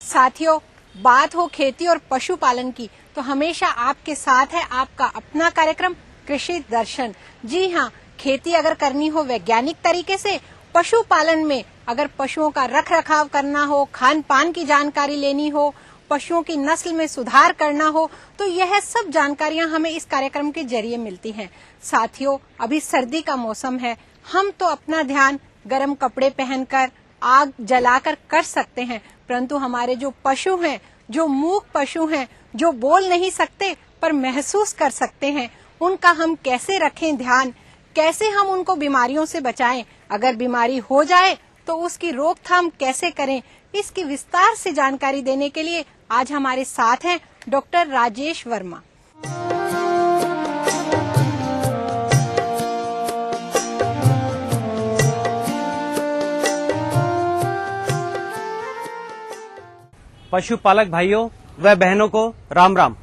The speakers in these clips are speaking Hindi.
साथियों, बात हो खेती और पशुपालन की तो हमेशा आपके साथ है आपका अपना कार्यक्रम कृषि दर्शन। जी हाँ, खेती अगर करनी हो वैज्ञानिक तरीके से, पशुपालन में अगर पशुओं का रख रखाव करना हो, खान पान की जानकारी लेनी हो, पशुओं की नस्ल में सुधार करना हो, तो यह सब जानकारियां हमें इस कार्यक्रम के जरिए मिलती हैं। साथियों, अभी सर्दी का मौसम है, हम तो अपना ध्यान गर्म कपड़े पहनकर आग जलाकर कर सकते हैं, परंतु हमारे जो पशु हैं, जो मूक पशु हैं, जो बोल नहीं सकते पर महसूस कर सकते हैं, उनका हम कैसे रखें ध्यान, कैसे हम उनको बीमारियों से बचाएं, अगर बीमारी हो जाए तो उसकी रोकथाम कैसे करें, इसकी विस्तार से जानकारी देने के लिए आज हमारे साथ हैं डॉक्टर राजेश वर्मा। पशुपालक भाइयों व बहनों को राम राम।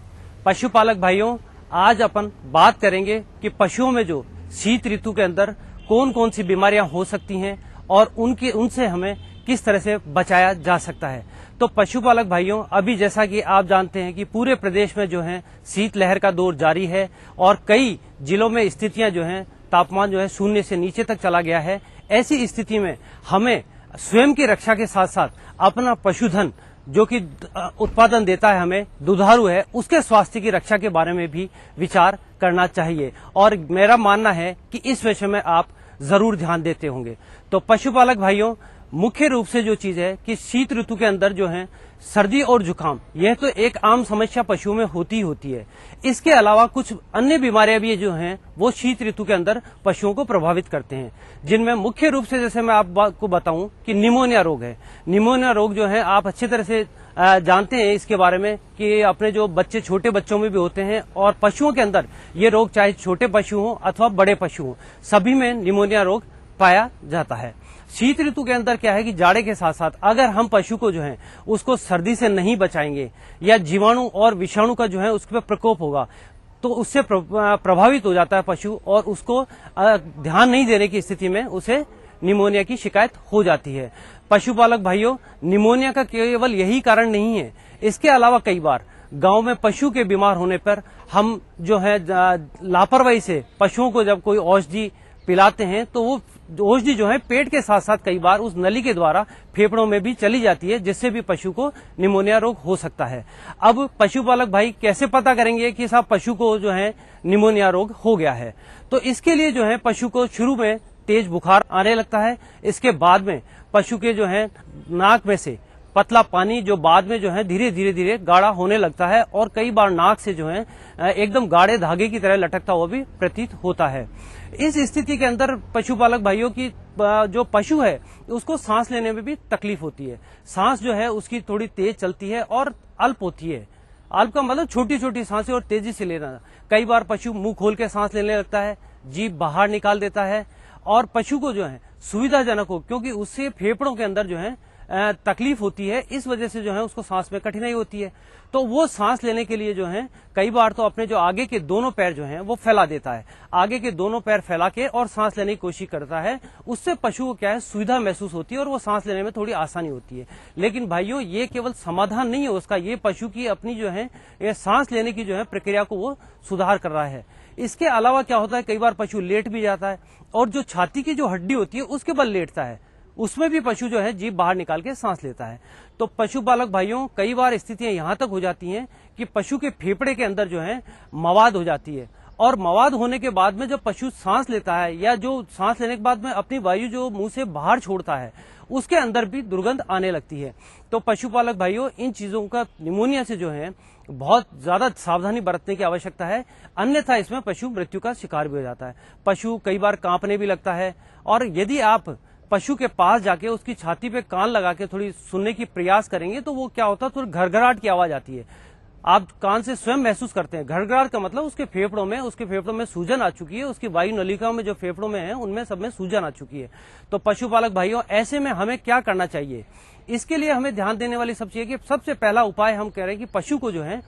पशुपालक भाइयों, आज अपन बात करेंगे कि पशुओं में जो शीत ऋतु के अंदर कौन कौन सी बीमारियां हो सकती हैं और उनसे हमें किस तरह से बचाया जा सकता है। तो पशुपालक भाइयों, अभी जैसा कि आप जानते हैं कि पूरे प्रदेश में जो है शीत लहर का दौर जारी है और कई जिलों में स्थितियां जो हैं, तापमान जो है 0 से नीचे तक चला गया है। ऐसी स्थिति में हमें स्वयं की रक्षा के साथ साथ अपना पशुधन जो कि उत्पादन देता है, हमें दुधारू है, उसके स्वास्थ्य की रक्षा के बारे में भी विचार करना चाहिए और मेरा मानना है कि इस विषय में आप जरूर ध्यान देते होंगे। तो पशुपालक भाइयों, मुख्य रूप से जो चीज है कि शीत ऋतु के अंदर जो है सर्दी और जुकाम, यह तो एक आम समस्या पशुओं में होती है। इसके अलावा कुछ अन्य बीमारियां भी जो हैं वो शीत ऋतु के अंदर पशुओं को प्रभावित करते हैं, जिनमें मुख्य रूप से जैसे मैं आपको बताऊं कि निमोनिया रोग है। निमोनिया रोग जो है आप अच्छी तरह से जानते हैं इसके बारे में कि अपने जो बच्चे, छोटे बच्चों में भी होते हैं और पशुओं के अंदर ये रोग चाहे छोटे पशु हों अथवा बड़े पशु हों, सभी में निमोनिया रोग पाया जाता है। शीत ऋतु के अंदर क्या है कि जाड़े के साथ साथ अगर हम पशु को जो है उसको सर्दी से नहीं बचाएंगे या जीवाणु और विषाणु का जो है उस पर प्रकोप होगा तो उससे प्रभावित हो जाता है पशु और उसको ध्यान नहीं देने की स्थिति में उसे निमोनिया की शिकायत हो जाती है। पशुपालक भाइयों, निमोनिया का केवल यही कारण नहीं है, इसके अलावा कई बार गांव में पशु के बीमार होने पर हम जो है लापरवाही से पशुओं को जब कोई औषधि पिलाते हैं तो वो औषधि जो है पेट के साथ साथ कई बार उस नली के द्वारा फेफड़ों में भी चली जाती है, जिससे भी पशु को निमोनिया रोग हो सकता है। अब पशुपालक भाई कैसे पता करेंगे कि साहब पशु को जो है निमोनिया रोग हो गया है? तो इसके लिए जो है पशु को शुरू में तेज बुखार आने लगता है, इसके बाद में पशु के जो है नाक में से पतला पानी जो बाद में जो है धीरे धीरे गाढ़ा होने लगता है और कई बार नाक से जो है एकदम गाढ़े धागे की तरह लटकता हुआ भी प्रतीत होता है। इस स्थिति के अंदर पशुपालक भाइयों की जो पशु है उसको सांस लेने में भी तकलीफ होती है। सांस जो है उसकी थोड़ी तेज चलती है और अल्प होती है। अल्प का मतलब छोटी छोटी सांसें और तेजी से लेना। कई बार पशु मुंह खोल के सांस लेने लगता है, जीभ बाहर निकाल देता है और पशु को जो है सुविधाजनक हो, क्योंकि उससे फेफड़ों के अंदर जो है तकलीफ होती है, इस वजह से जो है उसको सांस में कठिनाई होती है। तो वो सांस लेने के लिए जो है कई बार तो अपने जो आगे के दोनों पैर जो हैं वो फैला देता है, आगे के दोनों पैर फैला के और सांस लेने की कोशिश करता है। उससे पशु को क्या है सुविधा महसूस होती है और वो सांस लेने में थोड़ी आसानी होती है। लेकिन भाइयों, ये केवल समाधान नहीं है उसका, ये पशु की अपनी जो है ये सांस लेने की जो है प्रक्रिया को वो सुधार कर रहा है। इसके अलावा क्या होता है, कई बार पशु लेट भी जाता है और जो छाती की जो हड्डी होती है उसके बल लेटता है, उसमें भी पशु जो है जीभ बाहर निकाल के सांस लेता है। तो पशुपालक भाइयों, कई बार स्थितियां यहां तक हो जाती हैं कि पशु के फेफड़े के अंदर जो है मवाद हो जाती है और मवाद होने के बाद में जब पशु सांस लेता है या जो सांस लेने के बाद में अपनी वायु जो मुंह से बाहर छोड़ता है उसके अंदर भी दुर्गंध आने लगती है। तो पशुपालक भाइयों, इन चीजों का निमोनिया से जो है बहुत ज्यादा सावधानी बरतने की आवश्यकता है, अन्यथा इसमें पशु मृत्यु का शिकार भी हो जाता है। पशु कई बार कांपने भी लगता है और यदि आप पशु के पास जाके उसकी छाती पे कान लगा के थोड़ी सुनने की प्रयास करेंगे तो वो क्या होता है, थोड़ी घरघराहट की आवाज आती है। आप कान से स्वयं महसूस करते हैं। घरघराहट का मतलब उसके फेफड़ों में सूजन आ चुकी है, उसकी वायु नलिकाओं में जो फेफड़ों में है उनमें सब में सूजन आ चुकी है। तो पशुपालक भाइयों, ऐसे में हमें क्या करना चाहिए? इसके लिए हमें ध्यान देने वाली सब चीज है कि सबसे पहला उपाय हम कह रहे हैं कि पशु को जो है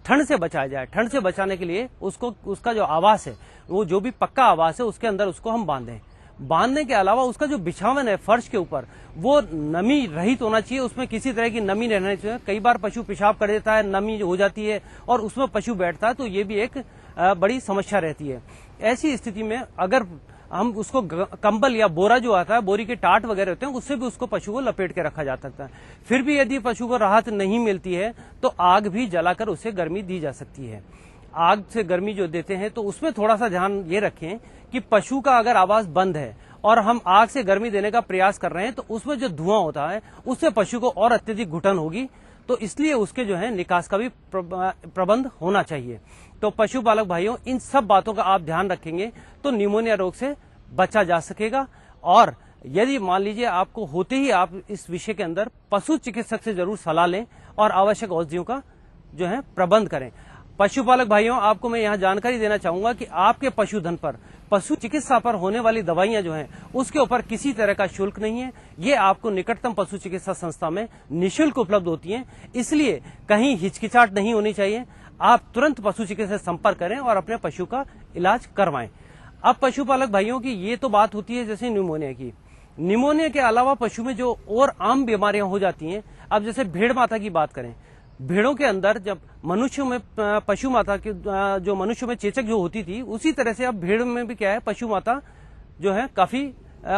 ठंड से बचाया जाए। ठंड से बचाने के लिए उसका जो आवास है, वो जो भी पक्का आवास है उसके अंदर उसको हम बांधें। बांधने के अलावा उसका जो बिछावन है फर्श के ऊपर वो नमी रहित होना चाहिए, उसमें किसी तरह की नमी रहना चाहिए। कई बार पशु पेशाब कर देता है, नमी हो जाती है और उसमें पशु बैठता है, तो ये भी एक बड़ी समस्या रहती है। ऐसी स्थिति में अगर हम उसको कंबल या बोरा जो आता है, बोरी के टाट वगैरह होते हैं, उससे भी उसको पशु को लपेट के रखा जा सकता है। फिर भी यदि पशु को राहत नहीं मिलती है तो आग भी जलाकर उसे गर्मी दी जा सकती है। आग से गर्मी जो देते हैं तो उसमें थोड़ा सा ध्यान ये रखें कि पशु का अगर आवाज बंद है और हम आग से गर्मी देने का प्रयास कर रहे हैं तो उसमें जो धुआं होता है उससे पशु को और अत्यधिक घुटन होगी, तो इसलिए उसके जो है निकास का भी प्रबंध होना चाहिए। तो पशुपालक भाइयों, इन सब बातों का आप ध्यान रखेंगे तो निमोनिया रोग से बचा जा सकेगा। और यदि मान लीजिए आपको होते ही आप इस विषय के अंदर पशु चिकित्सक से जरूर सलाह लें और आवश्यक औषधियों का जो है प्रबंध करें। पशुपालक भाइयों, आपको मैं यहाँ जानकारी देना चाहूंगा कि आपके पशुधन पर, पशु चिकित्सा पर होने वाली दवाइयां जो हैं उसके ऊपर किसी तरह का शुल्क नहीं है। ये आपको निकटतम पशु चिकित्सा संस्था में निःशुल्क उपलब्ध होती हैं, इसलिए कहीं हिचकिचाहट नहीं होनी चाहिए। आप तुरंत पशु चिकित्सक से संपर्क करें और अपने पशु का इलाज करवाएं। अब पशुपालक भाइयों की ये तो बात होती है जैसे निमोनिया की। निमोनिया के अलावा पशु में जो और आम बीमारियां हो जाती हैं, अब जैसे भेड़ माता की बात करें, भेड़ों के अंदर जब मनुष्य में पशु माता की जो मनुष्य में चेचक जो होती थी, उसी तरह से अब भेड़ में भी क्या है, पशु माता जो है काफी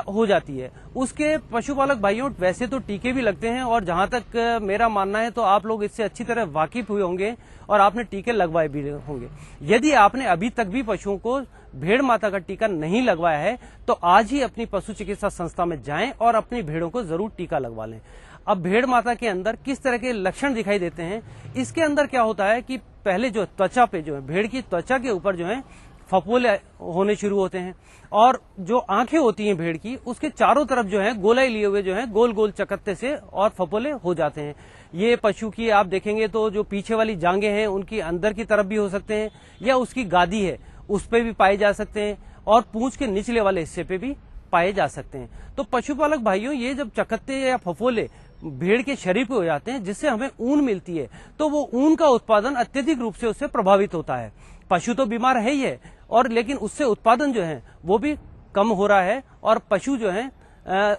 हो जाती है। उसके पशुपालक भाइयों वैसे तो टीके भी लगते हैं और जहां तक मेरा मानना है तो आप लोग इससे अच्छी तरह वाकिफ हुए होंगे और आपने टीके लगवाए भी होंगे। यदि आपने अभी तक भी पशुओं को भेड़ माता का टीका नहीं लगवाया है तो आज ही अपनी पशु चिकित्सा संस्था में जाएं और अपनी भेड़ों को जरूर टीका लगवा लें। अब भेड़ माता के अंदर किस तरह के लक्षण दिखाई देते हैं, इसके अंदर क्या होता है कि पहले जो त्वचा पे जो है, भेड़ की त्वचा के ऊपर जो है फफोले होने शुरू होते हैं और जो आंखें होती हैं भेड़ की, उसके चारों तरफ जो है गोलाई लिए हुए जो है गोल गोल चकत्ते से और फफोले हो जाते हैं। ये पशु की आप देखेंगे तो जो पीछे वाली जांघें हैं उनकी अंदर की तरफ भी हो सकते हैं या उसकी गादी है उस पे भी पाए जा सकते हैं और पूंछ के निचले वाले हिस्से पे भी पाए जा सकते हैं। तो पशुपालक भाइयों, ये जब चकत्ते या फफोले भेड़ के शरीर पे हो जाते हैं जिससे हमें ऊन मिलती है, तो वो ऊन का उत्पादन अत्यधिक रूप से उससे प्रभावित होता है। पशु तो बीमार है ही है और लेकिन उससे उत्पादन जो है वो भी कम हो रहा है और पशु जो है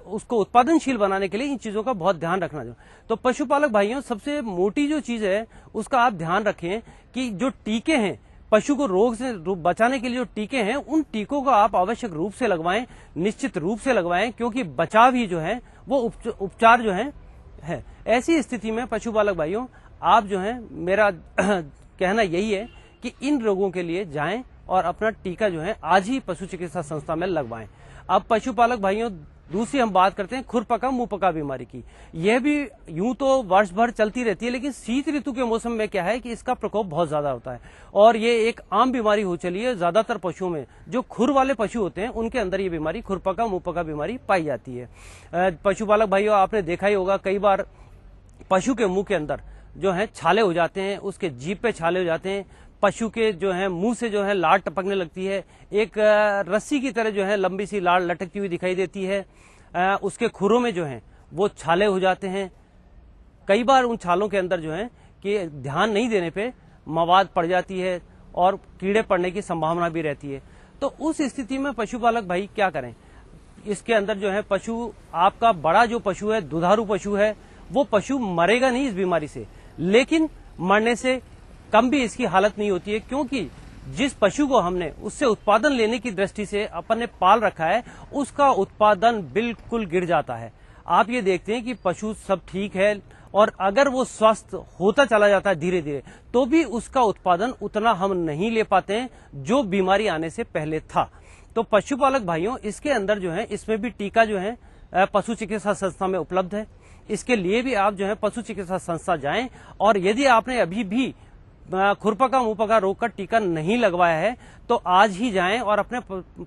उसको उत्पादनशील बनाने के लिए इन चीजों का बहुत ध्यान रखना चाहिए। तो पशुपालक भाइयों, सबसे मोटी जो चीज है उसका आप ध्यान रखें कि जो टीके हैं, पशु को रोग से बचाने के लिए जो टीके हैं, उन टीकों को आप आवश्यक रूप से लगवाएं, निश्चित रूप से लगवाएं, क्योंकि बचाव ही जो है वो उपचार जो है। ऐसी स्थिति में पशुपालक भाइयों, आप जो है, मेरा कहना यही है कि इन रोगों के लिए जाएं और अपना टीका जो है आज ही पशु चिकित्सा संस्था में लगवाएं। अब पशुपालक भाइयों, दूसरी हम बात करते हैं खुरपका मुंहपका बीमारी की। यह भी यूं तो वर्ष भर चलती रहती है, लेकिन शीत ऋतु के मौसम में क्या है कि इसका प्रकोप बहुत ज्यादा होता है और ये एक आम बीमारी हो चली है। ज्यादातर पशुओं में जो खुर वाले पशु होते हैं उनके अंदर ये बीमारी खुरपका मुंहपका बीमारी पाई जाती है। पशुपालक भाइयों, आपने देखा ही होगा कई बार पशु के मुंह के अंदर जो है छाले हो जाते हैं, उसके जीभ पे छाले हो जाते हैं, पशु के जो है मुंह से जो है लार टपकने लगती है, एक रस्सी की तरह जो है लंबी सी लार लटकती हुई दिखाई देती है, उसके खुरों में जो है वो छाले हो जाते हैं। कई बार उन छालों के अंदर जो है कि ध्यान नहीं देने पे मवाद पड़ जाती है और कीड़े पड़ने की संभावना भी रहती है। तो उस स्थिति में पशुपालक भाई क्या करें? इसके अंदर जो है पशु, आपका बड़ा जो पशु है, दुधारू पशु है, वो पशु मरेगा नहीं इस बीमारी से, लेकिन मरने से कम भी इसकी हालत नहीं होती है, क्योंकि जिस पशु को हमने उससे उत्पादन लेने की दृष्टि से अपन ने पाल रखा है उसका उत्पादन बिल्कुल गिर जाता है। आप ये देखते हैं कि पशु सब ठीक है और अगर वो स्वस्थ होता चला जाता है धीरे धीरे, तो भी उसका उत्पादन उतना हम नहीं ले पाते हैं जो बीमारी आने से पहले था। तो पशुपालक भाइयों, इसके अंदर जो है, इसमें भी टीका जो है पशु चिकित्सा संस्था में उपलब्ध है। इसके लिए भी आप जो है पशु चिकित्सा संस्था जाएं और यदि आपने अभी भी खुरपका मुंहपका रोग का टीका नहीं लगवाया है तो आज ही जाएं और अपने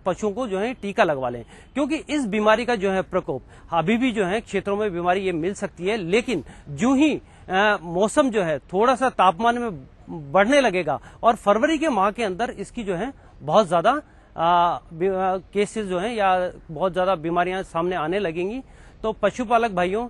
पशुओं को जो है टीका लगवा लें, क्योंकि इस बीमारी का जो है प्रकोप अभी भी जो है क्षेत्रों में बीमारी ये मिल सकती है, लेकिन जो ही मौसम जो है थोड़ा सा तापमान में बढ़ने लगेगा और फरवरी के माह के अंदर इसकी जो है बहुत ज्यादा केसेस जो है या बहुत ज्यादा बीमारियां सामने आने लगेंगी। तो पशुपालक भाइयों,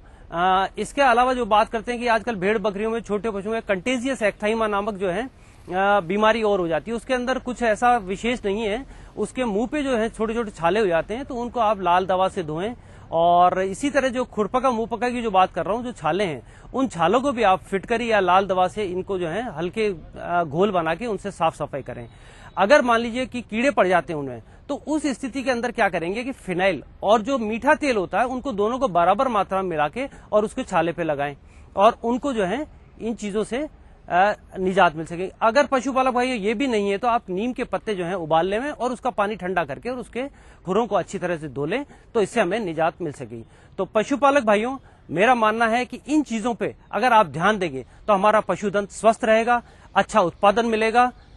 इसके अलावा जो बात करते हैं कि आजकल भेड़ बकरियों में, छोटे पशुओं में कंटेजियस एक्थाइमा नामक जो है बीमारी और हो जाती है। उसके अंदर कुछ ऐसा विशेष नहीं है, उसके मुंह पे जो है छोटे छोटे छाले हो जाते हैं, तो उनको आप लाल दवा से धोएं। और इसी तरह जो खुरपका मुंहपका की जो बात कर रहा हूं, जो छाले हैं, उन छालों को भी आप फिटकरी या लाल दवा से इनको जो है हल्के घोल बना के उनसे साफ सफाई करें। अगर मान लीजिए कि कीड़े पड़ जाते हैं उनमें, तो उस स्थिति के अंदर क्या करेंगे कि फिनाइल और जो मीठा तेल होता है उनको दोनों को बराबर मात्रा में मिला के और उसके छाले पे लगाएं, और उनको जो है इन चीजों से निजात मिल सके। अगर पशुपालक भाइयों ये भी नहीं है तो आप नीम के पत्ते जो हैं उबाल लें और उसका पानी ठंडा करके और उसके खुरों को अच्छी तरह से धो लें, तो इससे हमें निजात मिल सकेगी। तो पशुपालक भाइयों, मेरा मानना है कि इन चीजों पे अगर आप ध्यान देंगे तो हमारा पशुधन स्वस्थ रहेगा, अच्छा उत्पादन मिलेगा।